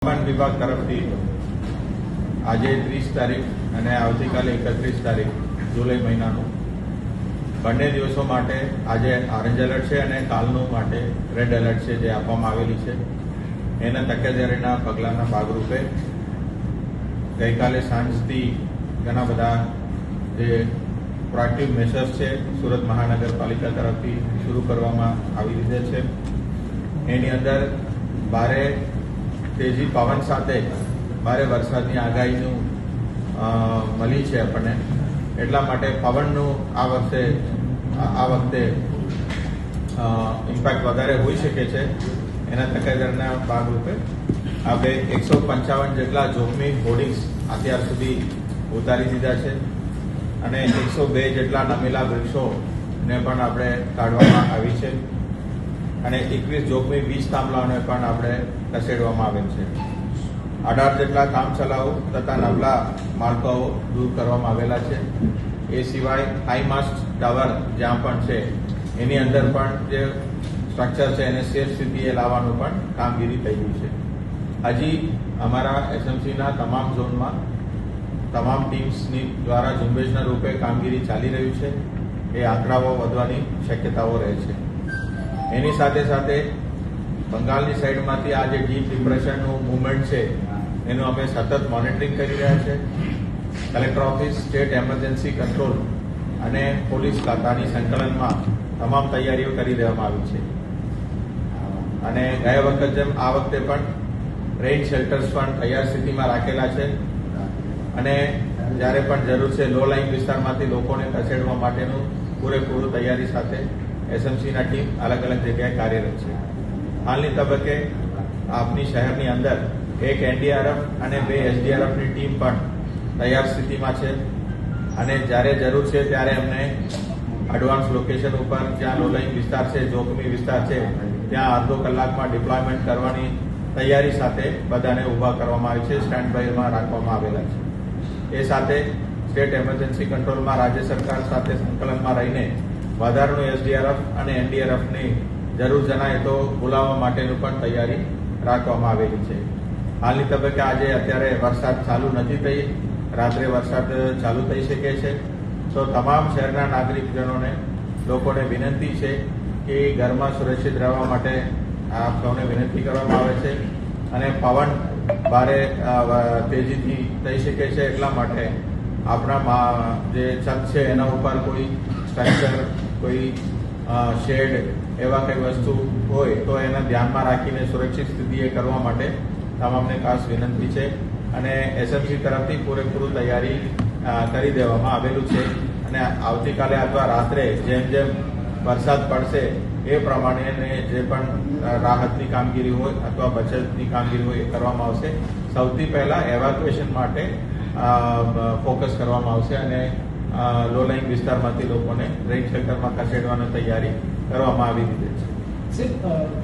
હવામાન વિભાગ તરફથી આજે 30 તારીખ અને આવતીકાલે 31 તારીખ જુલાઈ મહિનાનું બંને દિવસો માટે આજે ઓરેન્જ એલર્ટ છે અને કાલનું માટે રેડ એલર્ટ છે જે આપવામાં આવેલી છે. એના તકેદારીના પગલાંના ભાગરૂપે ગઈકાલે સાંજથી ઘણા બધા જે પ્રોએક્ટિવ મેસર્સ છે સુરત મહાનગરપાલિકા તરફથી શરૂ કરવામાં આવી રીતે છે. એની અંદર ભારે તેજી પવન સાથે ભારે વરસાદની આગાહીનું મળી છે આપણને. એટલા માટે પવનનું આ વખતે ઇમ્પેક્ટ વધારે હોઈ શકે છે. એના તકેદારીના ભાગરૂપે આપણે 155 જેટલા જોખમી હોર્ડિંગ્સ અત્યાર સુધી ઉતારી દીધા છે અને 102 જેટલા નમેલા વૃક્ષોને પણ આપણે કાઢવામાં આવી છે અને 21 જોખમી વીજ થાંભલાઓને પણ આપણે ખસેડવામાં આવેલ છે. 18 જેટલા કામચલાઉ તથા નબળા માળખાઓ દૂર કરવામાં આવેલા છે. એ સિવાય હાઈ માસ્ટ ટાવર જ્યાં પણ છે એની અંદર પણ જે સ્ટ્રક્ચર છે એને સેફ સ્થિતિએ લાવવાનું પણ કામગીરી થઈ ગઈ છે. હજી અમારા એસએમસીના તમામ ઝોનમાં તમામ ટીમ્સની દ્વારા ઝુંબેશના રૂપે કામગીરી ચાલી રહ્યું છે. એ આંકડાઓ વધવાની શક્યતાઓ રહે છે. એની સાથે સાથે બંગાળની સાઈડમાંથી આ જે ડીપ ડિપ્રેશનનું મૂવમેન્ટ છે એનું અમે સતત મોનિટરિંગ કરી રહ્યા છે. Collector office, state emergency control અને પોલીસ ખાતાની સંકલનમાં તમામ તૈયારીઓ કરી દેવામાં આવી છે અને ગયા વખત જેમ આ વખતે પણ રેઇન શેલ્ટર્સ પણ તૈયાર સ્થિતિમાં રાખેલા છે અને જ્યારે પણ જરૂર છે લો લાઇન વિસ્તારમાંથી લોકોને ખસેડવા માટેનું પૂરેપૂરું તૈયારી સાથે એસએમસીના ટીમ અલગ અલગ જગ્યાએ કાર્યરત છે. હાલની તબક્કે આપની શહેરની અંદર એક એનડીઆરએફ અને 2 એસડીઆરએફની ટીમ પણ તૈયાર સ્થિતિમાં છે અને જ્યારે જરૂર છે ત્યારે એમને એડવાન્સ લોકેશન ઉપર જ્યાં લો લાઇન વિસ્તાર છે, જોખમી વિસ્તાર છે, ત્યાં અડધો કલાકમાં ડિપ્લોયમેન્ટ કરવાની તૈયારી સાથે બધાને ઊભા કરવામાં આવી છે, સ્ટેન્ડ બાયમાં રાખવામાં આવેલા છે. એ સાથે સ્ટેટ એમરજન્સી કંટ્રોલમાં રાજ્ય સરકાર સાથે સંકલનમાં રહીને વધારાનું એસડીઆરએફ અને એનડીઆરએફની જરૂર જણાય તો બોલાવવા માટેનું પણ તૈયારી રાખવામાં આવેલી છે. હાલની તબક્કે આજે અત્યારે વરસાદ ચાલુ નથી થઈ, રાત્રે વરસાદ ચાલુ થઈ શકે છે. તો તમામ શહેરના નાગરિકજનોને લોકોને વિનંતી છે કે ઘરમાં સુરક્ષિત રહેવા માટે આપ સૌને વિનંતી કરવામાં આવે છે અને પવન ભારે તેજીથી થઈ શકે છે. એટલા માટે આપણા જે છત છે એના ઉપર કોઈ સ્ટ્રક્ચર, કોઈ શેડ એવા કંઈ વસ્તુ હોય તો એને ધ્યાનમાં રાખીને સુરક્ષિત સ્થિતિએ કરવા માટે તમામને ખાસ વિનંતી છે અને એસએમસી તરફથી પૂરેપૂરું તૈયારી કરી દેવામાં આવેલું છે અને આવતીકાલે અથવા રાત્રે જેમ જેમ વરસાદ પડશે એ પ્રમાણે જે પણ રાહતની કામગીરી હોય અથવા બચતની કામગીરી હોય એ કરવામાં આવશે. સૌથી પહેલાં એવાક્યુએશન માટે ફોકસ કરવામાં આવશે અને લો લાઇન વિસ્તારમાંથી લોકોને રેઇન શેલ્ટરમાં ખસેડવાની તૈયારી કરવામાં આવી દીધી છે.